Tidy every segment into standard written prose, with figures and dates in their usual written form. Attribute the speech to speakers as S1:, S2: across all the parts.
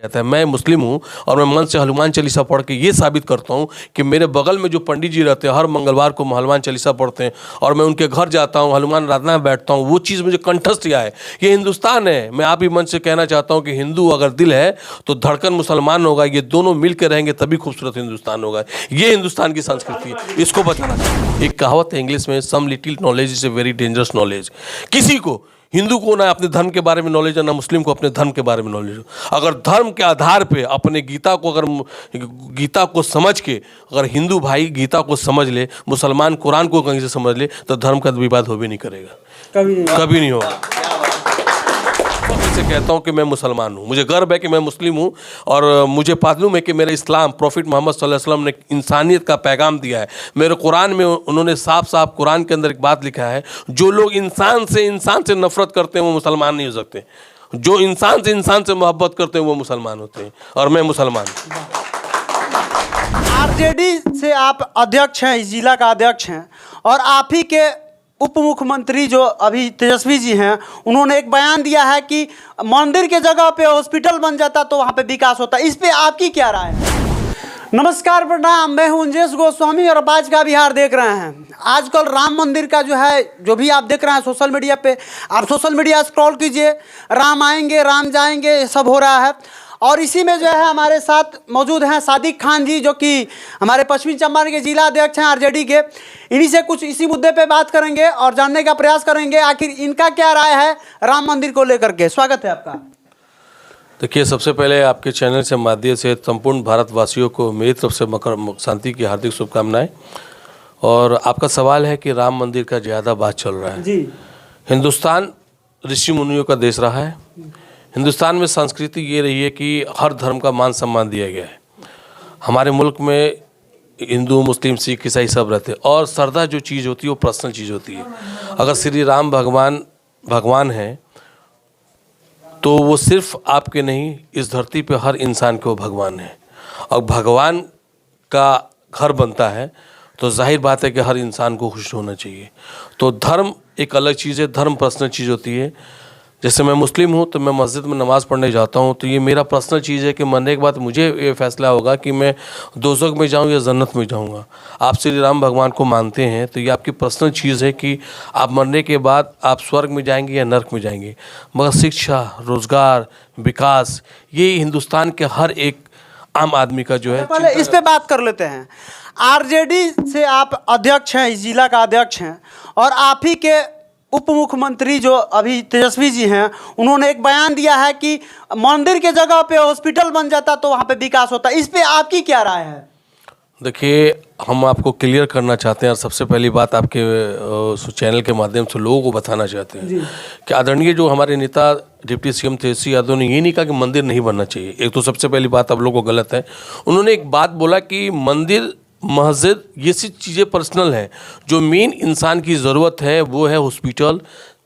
S1: कहता है मैं मुस्लिम हूँ और मैं मन से हनुमान चालीसा पढ़ के ये साबित करता हूँ कि मेरे बगल में जो पंडित जी रहते हैं हर मंगलवार को हनुमान चालीसा पढ़ते हैं और मैं उनके घर जाता हूँ, हनुमान आराधना में बैठता हूँ, वो चीज़ मुझे कंठस्थ किया है। ये हिंदुस्तान है। मैं आप ही मन से कहना चाहता हूँ कि हिंदू अगर दिल है तो धड़कन मुसलमान होगा। ये दोनों मिल के रहेंगे तभी खूबसूरत हिंदुस्तान होगा। ये हिंदुस्तान की संस्कृति है, इसको बचाना चाहिए। एक कहावत है इंग्लिश में, some little knowledge is a very dangerous knowledge. किसी को, हिंदू को ना अपने धर्म के बारे में नॉलेज है, ना मुस्लिम को अपने धर्म के बारे में नॉलेज हो। अगर धर्म के आधार पे अपने गीता को, अगर गीता को समझ के अगर हिंदू भाई गीता को समझ ले, मुसलमान कुरान को कहीं से समझ ले, तो धर्म का विवाद हो भी नहीं करेगा, कभी नहीं होगा। से कहता हूँ कि मैं मुसलमान हूँ, मुझे गर्व है कि मैं मुस्लिम हूँ और मुझे मालूम है कि मेरा इस्लाम, प्रॉफिट मोहम्मद सल्लल्लाहु अलैहि वसल्लम ने इंसानियत का पैगाम दिया है। मेरे कुरान में उन्होंने साफ साफ कुरान के अंदर एक बात लिखा है, जो लोग इंसान से नफरत करते हैं वो मुसलमान नहीं हो सकते, जो इंसान से मोहब्बत करते हैं वो मुसलमान होते हैं, और मैं मुसलमान हूँ।
S2: आरजेडी से आप अध्यक्ष हैं, इस जिला का अध्यक्ष हैं, और आप ही के उप मुख्यमंत्री जो अभी तेजस्वी जी हैं, उन्होंने एक बयान दिया है कि मंदिर के जगह पे हॉस्पिटल बन जाता तो वहाँ पे विकास होता। इस पे आपकी क्या राय है? नमस्कार, प्रणाम, मैं हूं अंजेश गोस्वामी और आज का बिहार देख रहे हैं। आजकल राम मंदिर का जो है, जो भी आप देख रहे हैं सोशल मीडिया पे, आप सोशल मीडिया स्क्रॉल कीजिए, राम आएंगे राम जाएंगे सब हो रहा है। और इसी में जो है हमारे साथ मौजूद हैं सादिक खान जी, जो कि हमारे पश्चिमी चंपारण के जिला अध्यक्ष हैं आरजेडी के। इन्हीं से कुछ इसी मुद्दे पे बात करेंगे और जानने का प्रयास करेंगे आखिर इनका क्या राय है राम मंदिर को लेकर के। स्वागत है आपका।
S1: देखिए, सबसे पहले आपके चैनल से माध्यम से संपूर्ण भारतवासियों को मेरी तरफ से मकर शांति की हार्दिक शुभकामनाएं। और आपका सवाल है कि राम मंदिर का ज़्यादा बात चल रहा है
S2: जी।
S1: हिंदुस्तान ऋषि मुनियों का देश रहा है। हिंदुस्तान में संस्कृति ये रही है कि हर धर्म का मान सम्मान दिया गया है। हमारे मुल्क में हिंदू, मुस्लिम, सिख, ईसाई सब रहते हैं, और श्रद्धा जो चीज़ होती है वो पर्सनल चीज़ होती है। अगर श्री राम भगवान हैं तो वो सिर्फ आपके नहीं, इस धरती पे हर इंसान के वो भगवान है। और भगवान का घर बनता है तो जाहिर बात है कि हर इंसान को खुश होना चाहिए। तो धर्म एक अलग चीज़ है, धर्म पर्सनल चीज़ होती है। जैसे मैं मुस्लिम हूँ तो मैं मस्जिद में नमाज़ पढ़ने जाता हूँ, तो ये मेरा पर्सनल चीज़ है कि मरने के बाद मुझे ये फैसला होगा कि मैं दोज़ख में जाऊँ या जन्नत में जाऊँगा। आप श्री राम भगवान को मानते हैं तो ये आपकी पर्सनल चीज़ है कि आप मरने के बाद आप स्वर्ग में जाएंगे या नर्क में जाएंगे। मगर शिक्षा, रोज़गार, विकास, ये हिंदुस्तान के हर एक आम आदमी का जो है।
S2: पहले इस पे बात कर लेते हैं। आरजेडी से आप अध्यक्ष हैं, इस जिला का अध्यक्ष हैं, और आप ही के उप मुख्यमंत्री जो अभी तेजस्वी जी हैं, उन्होंने एक बयान दिया है कि मंदिर के जगह पे हॉस्पिटल बन जाता तो वहाँ पे विकास होता। इस पे आपकी क्या राय है?
S1: देखिए, हम आपको क्लियर करना चाहते हैं और सबसे पहली बात आपके चैनल के माध्यम से लोगों को बताना चाहते हैं कि आदरणीय जो हमारे नेता डिप्टी सीएम तेजस्वी यादव ने ये नहीं कहा कि मंदिर नहीं बनना चाहिए। एक तो सबसे पहली बात आप लोगों को गलत है। उन्होंने एक बात बोला कि मंदिर, मस्जिद, ये सब चीज़ें पर्सनल हैं। जो मेन इंसान की ज़रूरत है वो है हॉस्पिटल,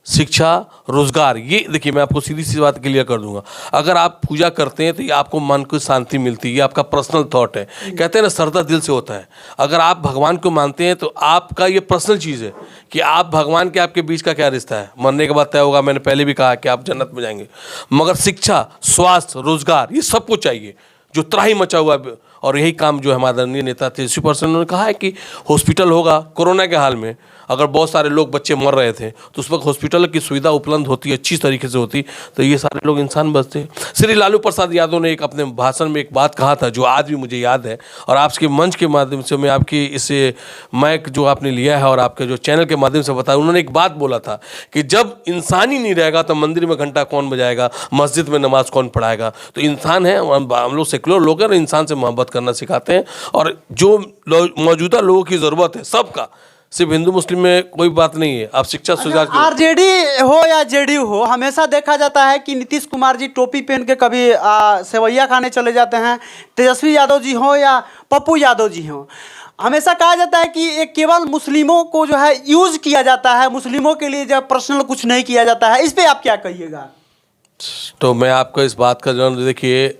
S1: शिक्षा, रोज़गार। ये देखिए, मैं आपको सीधी सी बात क्लियर कर दूंगा। अगर आप पूजा करते हैं तो ये आपको मन को शांति मिलती है, ये आपका पर्सनल थॉट है। कहते हैं ना, श्रद्धा दिल से होता है। अगर आप भगवान को मानते हैं तो आपका ये पर्सनल चीज़ है कि आप भगवान के, आपके बीच का क्या रिश्ता है, मरने के बाद तय होगा। मैंने पहले भी कहा कि आप जन्नत में जाएंगे। मगर शिक्षा, स्वास्थ्य, रोज़गार, ये सबको चाहिए। जो त्राही मचा हुआ है, और यही काम जो हमारे आदरणीय नेता तेजस्वी पर्सन ने कहा है कि हॉस्पिटल होगा। कोरोना के हाल में अगर बहुत सारे लोग, बच्चे मर रहे थे, तो उस वक्त हॉस्पिटल की सुविधा उपलब्ध होती, अच्छी तरीके से होती, तो ये सारे लोग इंसान बचते। श्री लालू प्रसाद यादव ने एक अपने भाषण में एक बात कहा था जो आज भी मुझे याद है, और आपके मंच के माध्यम से मैं आपकी इसे माइक जो आपने लिया है और आपके जो चैनल के माध्यम से बताया, उन्होंने एक बात बोला था कि जब इंसान ही नहीं रहेगा तो मंदिर में घंटा कौन बजाएगा, मस्जिद में नमाज कौन पढ़ाएगा। तो इंसान है, हम लोग सेकुलर लोग हैं, इंसान से मोहब्बत करना सिखाते हैं। और जो मौजूदा लोगों की ज़रूरत है सबका, सिर्फ हिंदू मुस्लिम में कोई बात नहीं है। आप शिक्षा सुधार,
S2: आरजेडी हो या जेडीयू हो, हमेशा देखा जाता है कि नीतीश कुमार जी टोपी पहन के कभी सेवैया खाने चले जाते हैं, तेजस्वी यादव जी हो या पप्पू यादव जी हो। हमेशा कहा जाता है कि ये केवल मुस्लिमों को जो है यूज किया जाता है, मुस्लिमों के लिए जब पर्सनल कुछ नहीं किया जाता है। इस पर आप क्या कहिएगा?
S1: तो मैं आपको इस बात का जवाब, देखिए,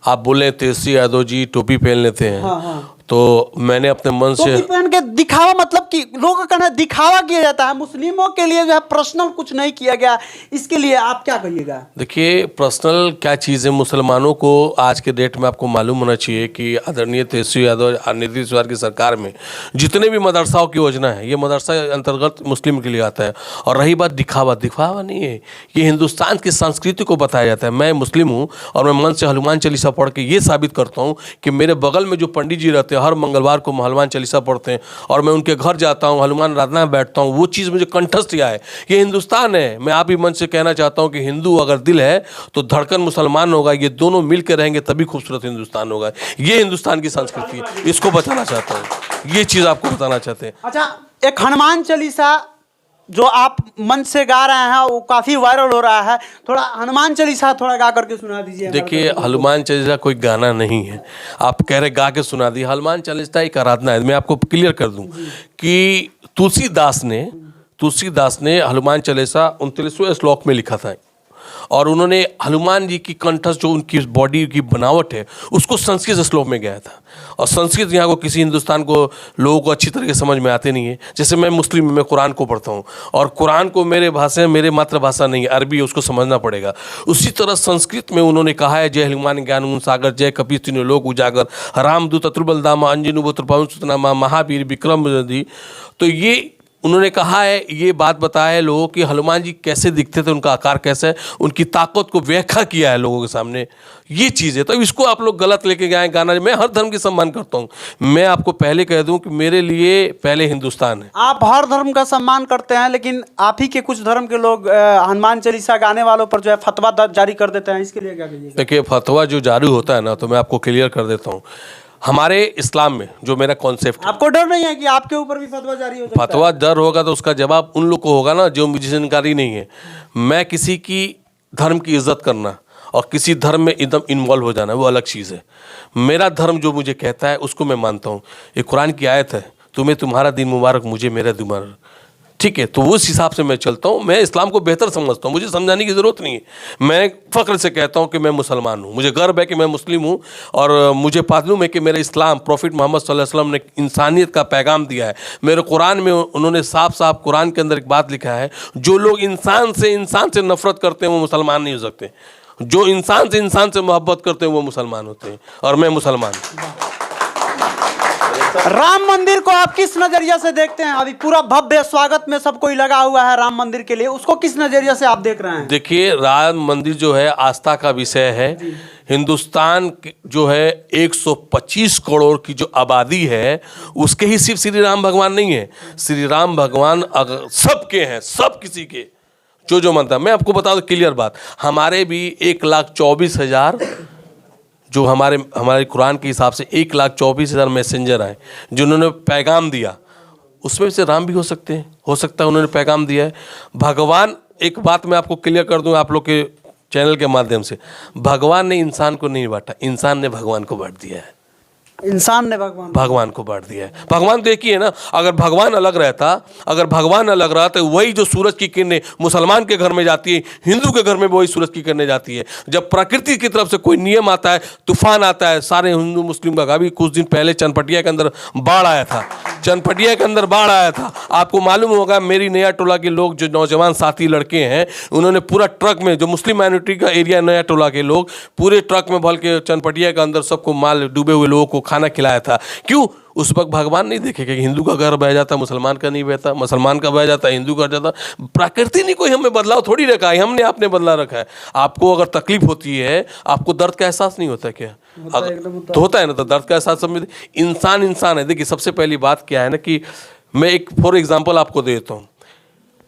S1: आप बोले तेजस्वी यादव जी टोपी पहन लेते हैं।
S2: हाँ।
S1: तो मैंने अपने मन से
S2: टोपी पहन के दिखावा, मतलब कि लोगों का कहना है दिखावा किया जाता है, मुस्लिमों के लिए जो है पर्सनल कुछ नहीं किया गया, इसके लिए आप क्या कहिएगा?
S1: देखिए, पर्सनल क्या चीज़ है, मुसलमानों को आज के डेट में आपको मालूम होना चाहिए कि आदरणीय तेजस्वी यादव और नीतीश कुमार की सरकार में जितने भी मदरसाओं की योजना है, ये मदरसा अंतर्गत मुस्लिम के लिए आता है। और रही बात दिखावा, दिखावा नहीं है, ये हिंदुस्तान की संस्कृति को बताया जाता है। मैं मुस्लिम हूँ और मैं मन से हनुमान चालीसा पढ़ के ये साबित करता हूँ कि मेरे बगल में जो पंडित जी रहते हैं हर मंगलवार को हनुमान चालीसा पढ़ते हैं, और मैं उनके घर जाता हूँ, हनुमान आराधना में बैठता हूँ, वो चीज़ मुझे कंठस्थ किया है। ये हिंदुस्तान है। मैं आप ही मन से कहना चाहता हूँ कि हिंदू अगर दिल है तो धड़कन मुसलमान होगा, ये दोनों मिल के रहेंगे तभी खूबसूरत हिंदुस्तान होगा। ये हिंदुस्तान की संस्कृति है, इसको बताना चाहता हूँ, ये चीज़ आपको बताना चाहते हैं।
S2: अच्छा, एक हनुमान चालीसा जो आप मन से गा रहे हैं वो काफ़ी वायरल हो रहा है, थोड़ा हनुमान चालीसा थोड़ा गा करके सुना दीजिए।
S1: देखिए, हनुमान चालीसा कोई गाना नहीं है, आप कह रहे गा के सुना दी। हनुमान चालीसा एक आराधना है। मैं आपको क्लियर कर दूं कि तुलसीदास ने हनुमान चालीसा 29वें श्लोक में लिखा था, और उन्होंने हनुमान जी की कंठस्थ जो उनकी बॉडी की बनावट है उसको संस्कृत श्लोक में गया था। और संस्कृत यहाँ को किसी हिंदुस्तान को लोगों को अच्छी तरह से समझ में आते नहीं है। जैसे मैं मुस्लिम, मैं कुरान को पढ़ता हूँ और कुरान को मेरे भाषा मेरे मातृभाषा नहीं है, अरबी है, उसको समझना पड़ेगा। उसी तरह संस्कृत में उन्होंने कहा है, जय हनुमान ज्ञान गुण सागर, जय कपीस तीनों लोक उजागर, रामदूत अतुर्बलदामा अंजनी पुत्र महावीर विक्रम। तो ये उन्होंने कहा है, ये बात बताया है लोगों कि हनुमान जी कैसे दिखते थे, उनका आकार कैसा है, उनकी ताकत को व्याख्या किया है लोगों के सामने। ये चीज़ है। तो इसको आप लोग गलत लेके गए गाना। मैं हर धर्म की सम्मान करता हूँ। मैं आपको पहले कह दूं कि मेरे लिए पहले हिंदुस्तान है।
S2: आप हर धर्म का सम्मान करते हैं, लेकिन आप ही के कुछ धर्म के लोग हनुमान चालीसा गाने वालों पर जो है फतवा जारी कर देते हैं, इसके लिए क्या कहिएगा?
S1: देखिए, फतवा जो जारी होता है ना, तो मैं आपको क्लियर कर देता हूँ। हमारे इस्लाम में जो मेरा कॉन्सेप्ट,
S2: आपको डर नहीं है कि आपके ऊपर भी फतवा जारी हो सकता है?
S1: फतवा डर होगा तो उसका जवाब उन लोग को होगा ना जो मुझे जानकारी नहीं है। मैं किसी की धर्म की इज्जत करना और किसी धर्म में एकदम इन्वॉल्व हो जाना वो अलग चीज़ है। मेरा धर्म जो मुझे कहता है उसको मैं मानता हूँ। ये कुरान की आयत है, तुम्हें तुम्हारा दिन मुबारक, मुझे मेरा दिन मुबारक। ठीक है, तो उस हिसाब से मैं चलता हूँ। मैं इस्लाम को बेहतर समझता हूँ, मुझे समझाने की ज़रूरत नहीं है। मैं फ़ख्र से कहता हूँ कि मैं मुसलमान हूँ, मुझे गर्व है कि मैं मुस्लिम हूँ, और मुझे मालूम है कि मेरा इस्लाम, प्रॉफिट मोहम्मद सल्लल्लाहु अलैहि वसल्लम ने इंसानियत का पैगाम दिया है। मेरे कुरान में उन्होंने साफ साफ कुरान के अंदर एक बात लिखा है, जो लोग इंसान से नफरत करते हैं वो मुसलमान नहीं हो सकते, जो इंसान से मोहब्बत करते हैं वो मुसलमान होते हैं, और मैं मुसलमान हूँ।
S2: राम मंदिर को आप किस नजरिया से देखते हैं? अभी पूरा भव्य स्वागत में सब कोई लगा हुआ है राम मंदिर के लिए, उसको किस नजरिया से आप देख रहे हैं?
S1: देखिए, राम मंदिर जो है आस्था का विषय है। हिंदुस्तान जो है 125 करोड़ की जो आबादी है उसके ही सिर्फ श्री राम भगवान नहीं है। श्री राम भगवान अगर सबके हैं, सब किसी के जो मानता है। मैं आपको बता दूं क्लियर बात, हमारे भी 1,24,000 जो हमारे कुरान के हिसाब से 1,24,000 मैसेंजर आए जिन्होंने पैगाम दिया, उसमें से राम भी हो सकते हैं, हो सकता है उन्होंने पैगाम दिया है। भगवान, एक बात मैं आपको क्लियर कर दूं आप लोग के चैनल के माध्यम से, भगवान ने इंसान को नहीं बांटा, इंसान ने भगवान को बांट दिया है।
S2: इंसान ने भगवान
S1: को बांट दिया है। भगवान देखिए ना, अगर भगवान अलग रहा तो वही जो सूरज की किरणें मुसलमान के घर में जाती है, हिंदू के घर में वही सूरज की किरणें जाती है। जब प्रकृति की तरफ से कोई नियम आता है, तूफान आता है, सारे हिंदू मुस्लिम का। अभी कुछ दिन पहले चनपटिया के अंदर बाढ़ आया था, आपको मालूम होगा। मेरी नया टोला के लोग जो नौजवान साथी लड़के हैं, उन्होंने पूरा ट्रक में, जो मुस्लिम माइनॉरिटी का एरिया नया टोला के लोग, पूरे ट्रक में भर के चनपटिया के अंदर सबको माल, डूबे हुए लोगों को खाना खिलाया था। क्यों? उस वक्त भगवान नहीं देखेगा कि हिंदू का घर बह जाता, मुसलमान का नहीं बहता, मुसलमान का बह जाता, हिंदू का जाता। प्रकृति ने कोई हमें बदलाव थोड़ी रखा है, हमने आपने बदला रखा है। आपको अगर तकलीफ होती है, आपको दर्द का एहसास नहीं होता क्या? तो होता है ना, तो दर्द का एहसास सब में। इंसान है। देखिए, सबसे पहली बात क्या है ना कि मैं एक फॉर एग्जाम्पल आपको देता हूँ।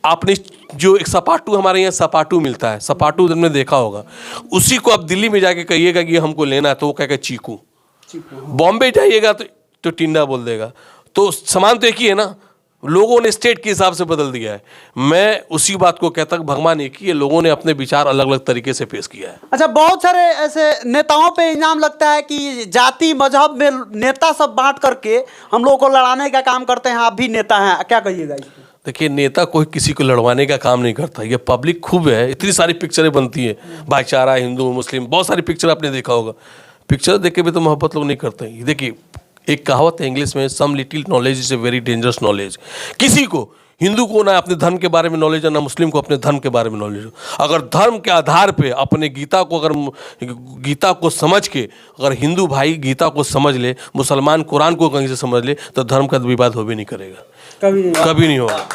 S1: आपने जो एक सपाटू, हमारे यहाँ सपाटू मिलता है, सपाटू तुमने देखा होगा, उसी को आप दिल्ली में जाके कहिएगा कि हमको लेना है तो वो कहेगा चीकू। बॉम्बे जाइएगा तो टिंडा बोल देगा। तो समान तो एक ही है ना, लोगों ने स्टेट के हिसाब से बदल दिया है। मैं उसी बात को कहता हूँ, भगवान एक ही है, लोगों ने अपने विचार अलग अलग तरीके से पेश किया है।
S2: अच्छा, बहुत सारे ऐसे नेताओं पे इल्जाम लगता है कि जाति मजहब में नेता सब बांट करके हम लोगों को लड़ाने का काम करते हैं। आप भी नेता हैं, क्या कहिएगा इस पे?
S1: देखिए, नेता कोई किसी को लड़वाने का काम नहीं करता। ये पब्लिक खूब है, इतनी सारी पिक्चरें बनती है, भाईचारा, हिंदू मुस्लिम, बहुत सारी पिक्चर आपने देखा होगा। पिक्चर देख के भी तो मोहब्बत लोग नहीं करते हैं। देखिए, एक कहावत है इंग्लिश में, some little knowledge is a very dangerous knowledge. किसी को, हिंदू को ना अपने धर्म के बारे में नॉलेज है, ना मुस्लिम को अपने धर्म के बारे में नॉलेज हो। अगर धर्म के आधार पे अपने गीता को, अगर गीता को समझ के अगर हिंदू भाई गीता को समझ ले, मुसलमान कुरान को कहीं से समझ ले, तो धर्म का विवाद हो भी नहीं करेगा, कभी नहीं होगा।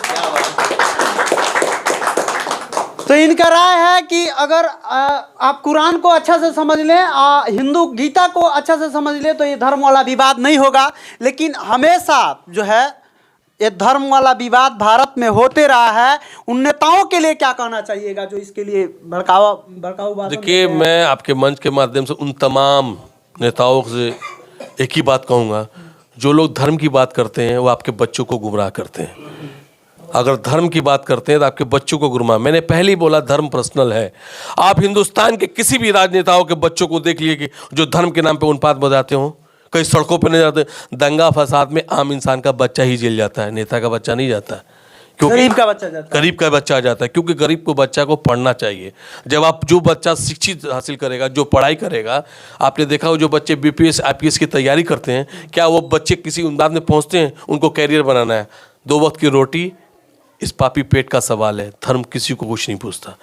S2: तो इनका राय है कि अगर आप कुरान को अच्छा से समझ लें, हिंदू गीता को अच्छा से समझ लें, तो ये धर्म वाला विवाद नहीं होगा। लेकिन हमेशा जो है ये धर्म वाला विवाद भारत में होते रहा है। उन नेताओं के लिए क्या कहना चाहिएगा जो इसके लिए भड़काऊ बात?
S1: देखिए, मैं आपके मंच के माध्यम से उन तमाम नेताओं से एक ही बात कहूँगा, जो लोग धर्म की बात करते हैं वो आपके बच्चों को गुमराह करते हैं। अगर धर्म की बात करते हैं तो आपके बच्चों को गुमराह, मैंने पहले ही बोला धर्म पर्सनल है। आप हिंदुस्तान के किसी भी राजनेताओं के बच्चों को देख लिए कि जो धर्म के नाम पे उन्माद बजाते हो, कहीं सड़कों पे नहीं जाते। दंगा फसाद में आम इंसान का बच्चा ही जेल जाता है, नेता का बच्चा नहीं जाता, क्योंकि
S2: गरीब का बच्चा जाता है।
S1: गरीब का बच्चा आ जाता है, क्योंकि गरीब को बच्चा को पढ़ना चाहिए। जब आप जो बच्चा शिक्षित हासिल करेगा, जो पढ़ाई करेगा, आपने देखा हो जो बच्चे BPS IPS की तैयारी करते हैं, क्या वो बच्चे किसी उन्माद में पहुंचते हैं? उनको कैरियर बनाना है, 2 वक्त की रोटी, इस पापी पेट का सवाल है। धर्म किसी को कुछ नहीं पूछता।